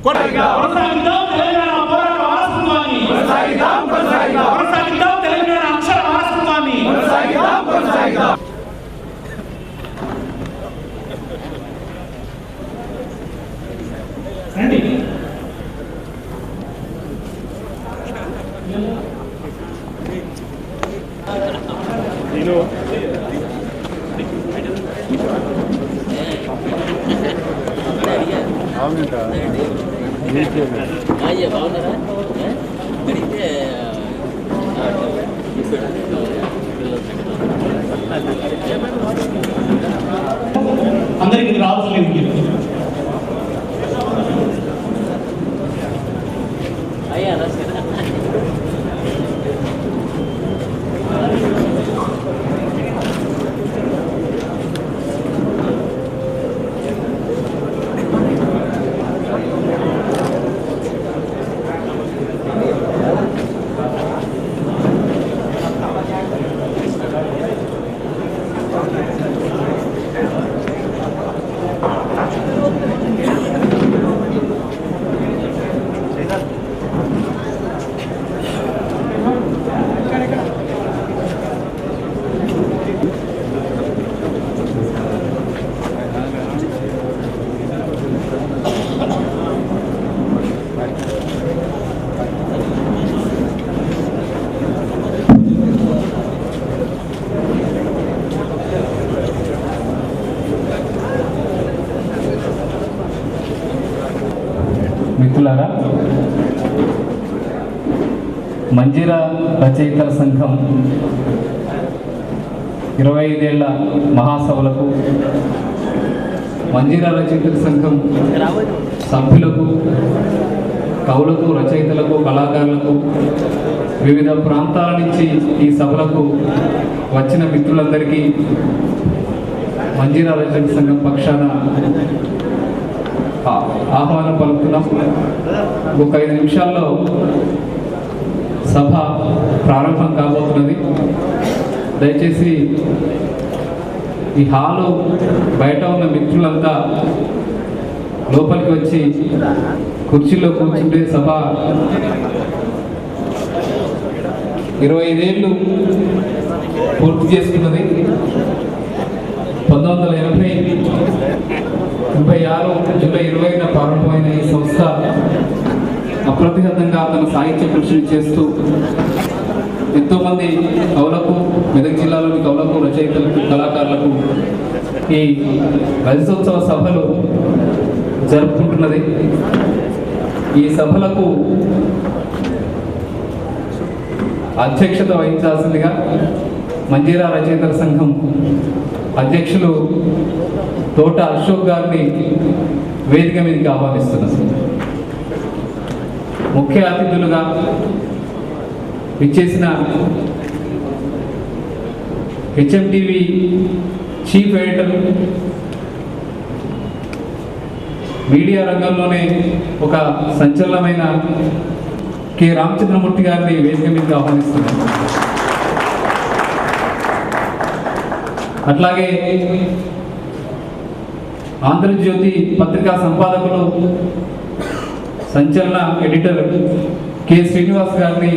కొనసాగిద్దాం తెలంగాణ పోరాట వారసత్వాన్ని, కొనసాగిద్దాం తెలంగాణ అక్షర వారసత్వాన్ని. రండి. అందరికి రావాల్సింది మిత్రులారా, మంజీరా రచయితల సంఘం 25 ఏళ్ల మహాసభలకు, మంజీరా రచయితల సంఘం సభ్యులకు, కవులకు, రచయితలకు, కళాకారులకు, వివిధ ప్రాంతాల నుంచి ఈ సభలకు వచ్చిన మిత్రులందరికీ మంజీరా రచయితల సంఘం పక్షాన ఆహ్వానం పలుకుతున్నాం. ఒక 5 నిమిషాల్లో సభ ప్రారంభం కాబోతున్నది. దయచేసి ఈ హాలు బయట ఉన్న మిత్రులంతా లోపలికి వచ్చి కుర్చీలో కూర్చుంటే సభ 25 ఏళ్ళు పూర్తి చేసుకున్నది. 1986 జూలై 20న ప్రారంభమైన ఈ సంస్థ అప్రతిహతంగా తన సాహిత్య కృషిని చేస్తూ ఎంతోమంది కవులకు, మెదక్ జిల్లాలోని కవులకు, రచయితలకు, కళాకారులకు ఈ రజతోత్సవ సభలు జరుపుకుంటున్నది. ఈ సభలకు అధ్యక్షత వహించాల్సిందిగా మంజీరా రచయితల సంఘం అధ్యక్షులు తోట అశోక్ గారిని వేదిక మీదకి ఆహ్వానిస్తున్నారు. ముఖ్య అతిథులుగా విచ్చేసిన హెచ్ఎంటీవీ చీఫ్ ఎడిటర్, మీడియా రంగంలోనే ఒక సంచలనమైన కె రామచంద్రమూర్తి గారిని వేదిక మీదకి ఆహ్వానిస్తున్నారు. అట్లాగే ఆంధ్రజ్యోతి పత్రికా సంపాదకులు, సంచలన ఎడిటర్ కె శ్రీనివాస్ గారిని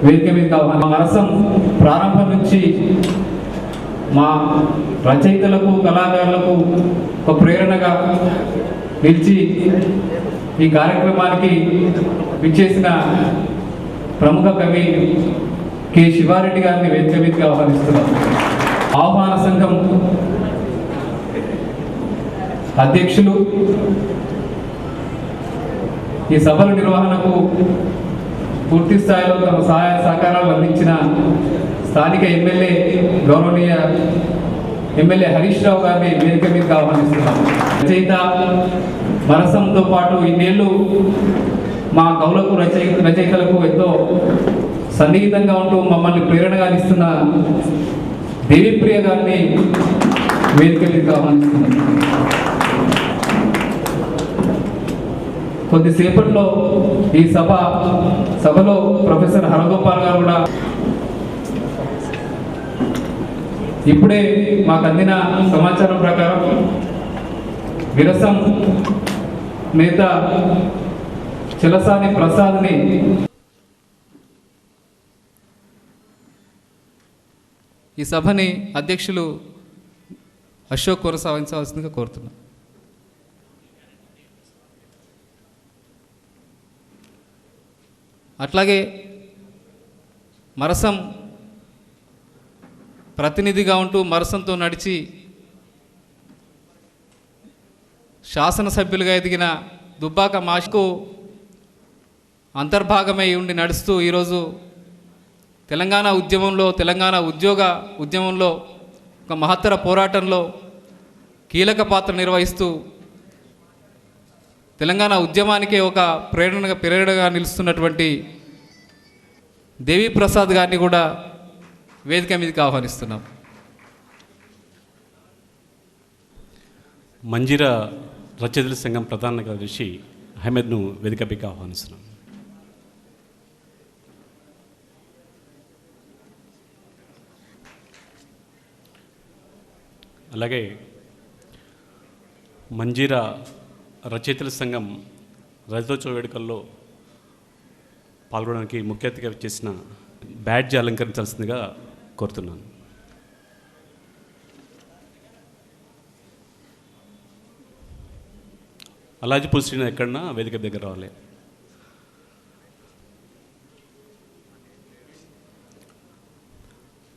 వేదిక మీద రసం ప్రారంభం నుంచి మా రచయితలకు, కళాకారులకు ఒక ప్రేరణగా నిలిచి ఈ కార్యక్రమానికి విచ్చేసిన ప్రముఖ కవి కె శివారెడ్డి గారిని వేదిక మీదకి ఆహ్వానిస్తున్నారు. ఆహ్వాన సంఘం అధ్యక్షులు, ఈ సభల నిర్వహణకు పూర్తి స్థాయిలో తమ సహాయ సహకారాలు అందించిన స్థానిక ఎమ్మెల్యే, గౌరవనీయ ఎమ్మెల్యే హరీష్ రావు గారిని వేదిక మీదకి ఆహ్వానిస్తున్నాం. రచయిత మనసంతో పాటు ఇన్నేళ్ళు మా కవులకు, రచయితలకు ఎంతో సన్నిహితంగా ఉంటూ మమ్మల్ని ప్రేరణగా ఇస్తున్న దేవిప్రియ గారిని వేదిక మీదకి ఆహ్వానిస్తున్నాం. కొద్దిసేపట్లో ఈ సభలో ప్రొఫెసర్ హరగోపాల్ గారు కూడా ఇప్పుడే మాకు అందిన సమాచారం ప్రకారం విరసం నేత చెలసాని ప్రసాద్ని ఈ సభని అధ్యక్షులు అశోక్ కొనసాగించవలసిందిగా కోరుతున్నాను. అట్లాగే మరసం ప్రతినిధిగా ఉంటూ మరసంతో నడిచి శాసనసభ్యులుగా ఎదిగిన దుబ్బాక మాషకు అంతర్భాగమై ఉండి నడుస్తూ ఈరోజు తెలంగాణ ఉద్యమంలో, తెలంగాణ ఉద్యోగ ఉద్యమంలో ఒక మహత్తర పోరాటంలో కీలక పాత్ర నిర్వహిస్తూ తెలంగాణ ఉద్యమానికే ఒక ప్రేరణగా నిలుస్తున్నటువంటి దేవి ప్రసాద్ గారిని కూడా వేదిక మీదకి ఆహ్వానిస్తున్నాం. మంజీరా రచయితల సంఘం ప్రధాన కార్యదర్శి అహ్మద్ను వేదికపైకి ఆహ్వానిస్తున్నాం. అలాగే మంజీరా రచయితల సంఘం రజతోత్సవ వేడుకల్లో పాల్గొనడానికి ముఖ్య అతిథిగా చేసిన బ్యాడ్జ్ అలంకరించాల్సిందిగా కోరుతున్నాను. అలాజిపూర్ శ్రీనాథ్ ఎక్కడన్నా వేదిక దగ్గర రావాలి.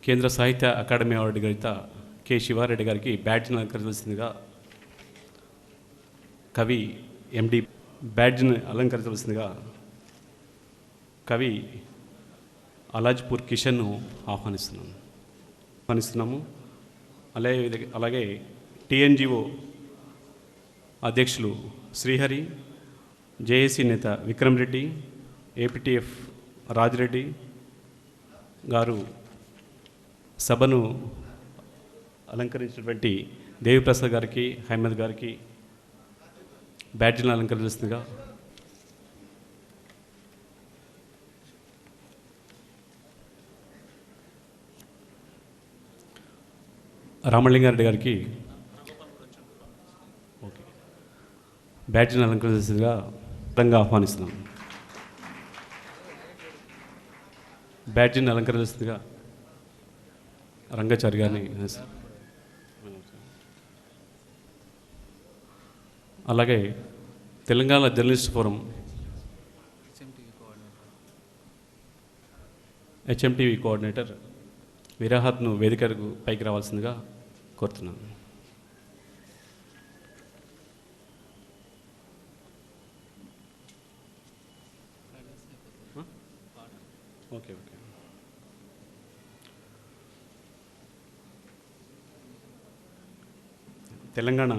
కేంద్ర సాహిత్య అకాడమీ అవార్డు గ్రహీత కె శివారెడ్డి గారికి బ్యాడ్జ్ను అలంకరించవలసిందిగా కవి ఎండి బ్యాడ్జ్ను అలంకరించవలసిందిగా కవి అలాజ్పూర్ కిషన్ను ఆహ్వానిస్తున్నాము. అలాగే టిఎన్జిఓ అధ్యక్షులు శ్రీహరి, జేఏసీ నేత విక్రమ్ రెడ్డి, ఏపీటీఎఫ్ రాజిరెడ్డి గారు సభను అలంకరించినటువంటి దేవిప్రసాద్ గారికి, అహ్మద్ గారికి బ్యాడ్జ్ను అలంకరిస్తుందిగా రామలింగారెడ్డి గారికి బ్యాడ్జ్ను అలంకరిస్తుందిగా ఆహ్వానిస్తున్నాం. బ్యాడ్జ్ని అలంకరిస్తుందిగా రంగాచారి గారిని, అలాగే Telangana journalist forum HMTV coordinator విరాహత్ను వేదికకు పైకి రావాల్సిందిగా కోరుతున్నాను. ఓకే. తెలంగాణ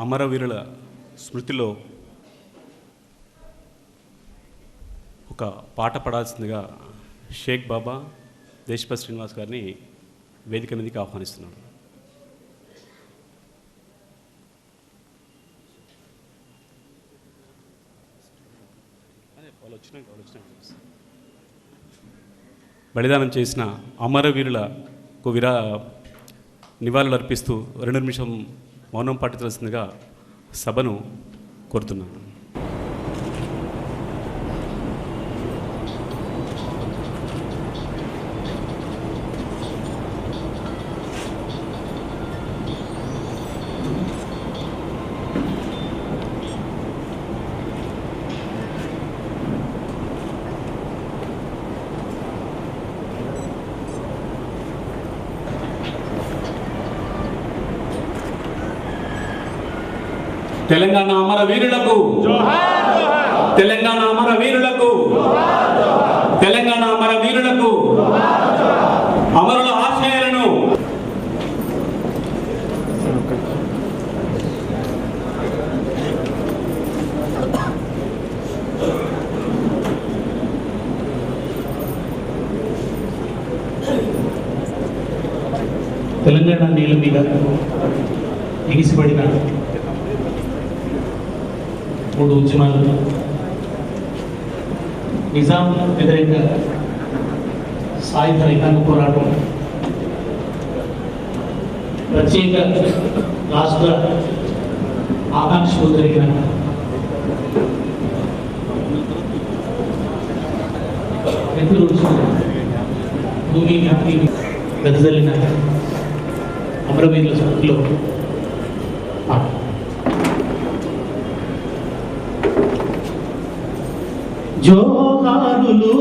అమరవీరుల స్మృతిలో ఒక పాట పడాల్సిందిగా షేక్ బాబా, దేశపతి శ్రీనివాస్ గారిని వేదిక మీదకి ఆహ్వానిస్తున్నాను. బలిదానం చేసిన అమరవీరులకు నివాళులు అర్పిస్తూ 2 నిమిషం మౌనం పాటించాల్సిందిగా సభను కోరుతున్నాను. తెలంగాణ అమరవీరులకు తెలంగాణ అమరవీరులకు తెలంగాణ అమరవీరులకు అమరుల ఆశయాలను తెలంగాణ నేల మీద ఎగిసిపడిన 3 ఉద్యమాలు, నిజాం వ్యతిరేక సాయుధ రైతాంగ పోరాటం, ప్రత్యేక రాష్ట్ర ఆకాంక్షలు జరిగిన భూమి వెదజల్లిన అమరవీరుల స్మృతిలో జోహారులు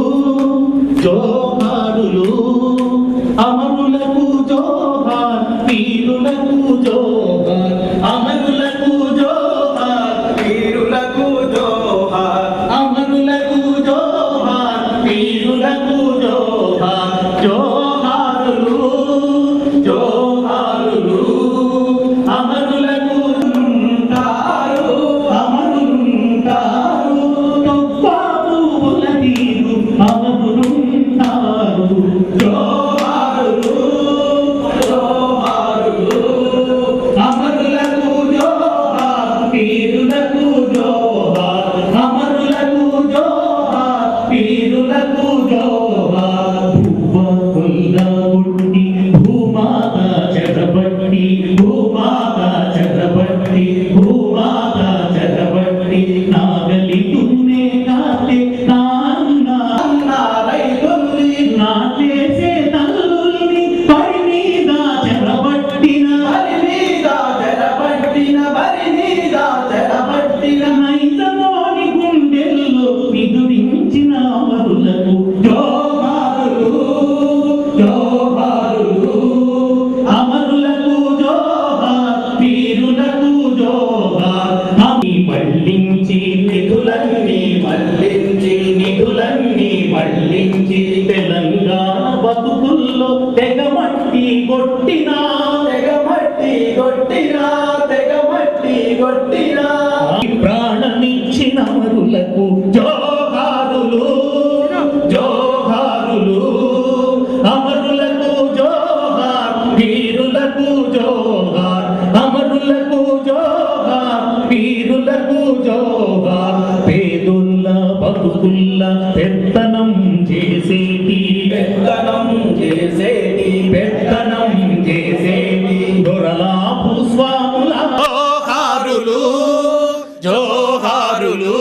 జోహారులు అమరులకు జోహార్ వీరులకు జోహార్ అమరులకు జోహార్ వీరులకు జోహార్ అమరులకు జోహార్ వీరులకు జోహార్ జోహారులు జోహారులు అమరులకు ఉంటారు అమరుంటారు అమరులుంటారు జోహారులు జోహారులు అమరులకు జోహార్ వీరులకు జోహార్ అమరులకు జోహార్ వీరులకు జోహార్ భూమాత పుట్టి భూమాత చెరబట్టి భూమాత చెరబట్టి భూమాత చెరబట్టి నాగలి తున్నే కాతే నాటేసే తల్లుల్ని పరి మీద చెరబట్టిన నైజమోని గుండెల్లో నిదురించిన అమరులకు జోహారులు జోహారులు అమరులకు జోహార్ వీరులకు జోహార్ మళ్ళించి నిధులన్నీ మళ్ళించి తెలంగాణ బతుకుల్లో తెగమట్టి కొట్టినా ప్రాణమిచ్చిన అమరులకు జోహారులు జోహారులు అమరులకు జోహార్ వీరులకు జోహార్ అమరులకు జోహార్ వీరులకు జోహార్ పేదోళ్ళ బతుకుల్ల పెత్తనం చేసేటి దొరలా భూస్వాముల జోహారులు జోహారులు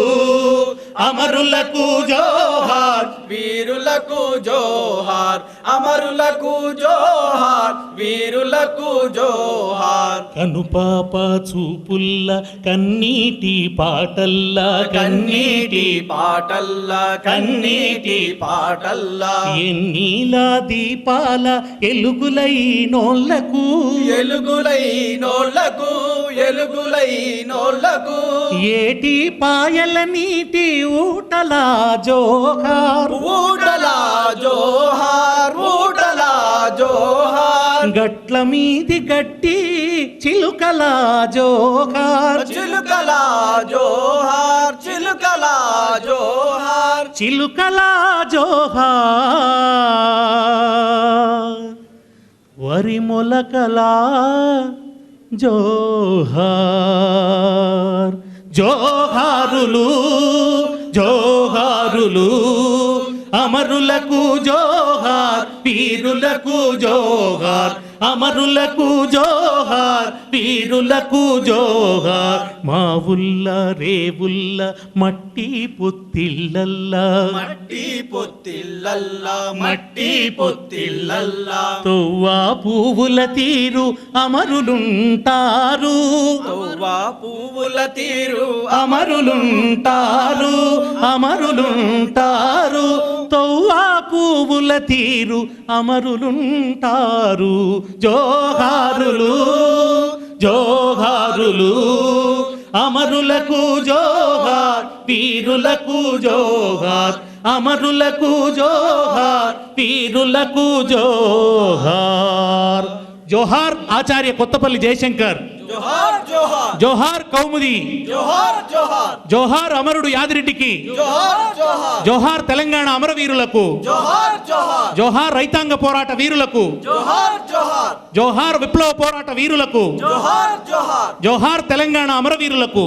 అమరులకు జోహార్ వీరులకు జోహార్ అమరులకు జోహార్ వీరులకు జోహార్ కనుపాప చూపుల్ల కన్నీటి పాటల్లా కన్నీటి పాటల్లా ఎన్నీల దీపాల ఎలుగులైనోళ్లకు ఏటి పాయల నీటి ఊటలా జోహార్ గట్ల మీది గట్టి చిలుకలా జోహార్ చిలుకలా జోహార్ వరి మొలకలా జోహార్ జోహారులు జోహారులు అమరులకు జోహార్ వీరులకు జోహార్ అమరులకు జోహార్ వీరులకు జోహార్ మా ఉల్ల రేవుల్ల మట్టి పొత్తిళ్ళల్లా తొవ్వా పువ్వుల తీరు అమరులుంటారు అమరులుంటారు తొవ్వా పువ్వుల తీరు అమరులుంటారు జోహారులు జోహారులు అమరులకు జోహార్ వీరులకు జోహార్ అమరులకు జోహార్ వీరులకు జోహార్ జోహార్ ఆచార్య కొత్తపల్లి జయశంకర్ జోహార్ కౌముది జోహార్ అమరుడు యాదిరెడ్డికి జోహార్ తెలంగాణ అమరవీరులకు జోహార్ రైతాంగ పోరాట వీరులకు జోహార్ విప్లవ పోరాట వీరులకు జోహార్ తెలంగాణ అమరవీరులకు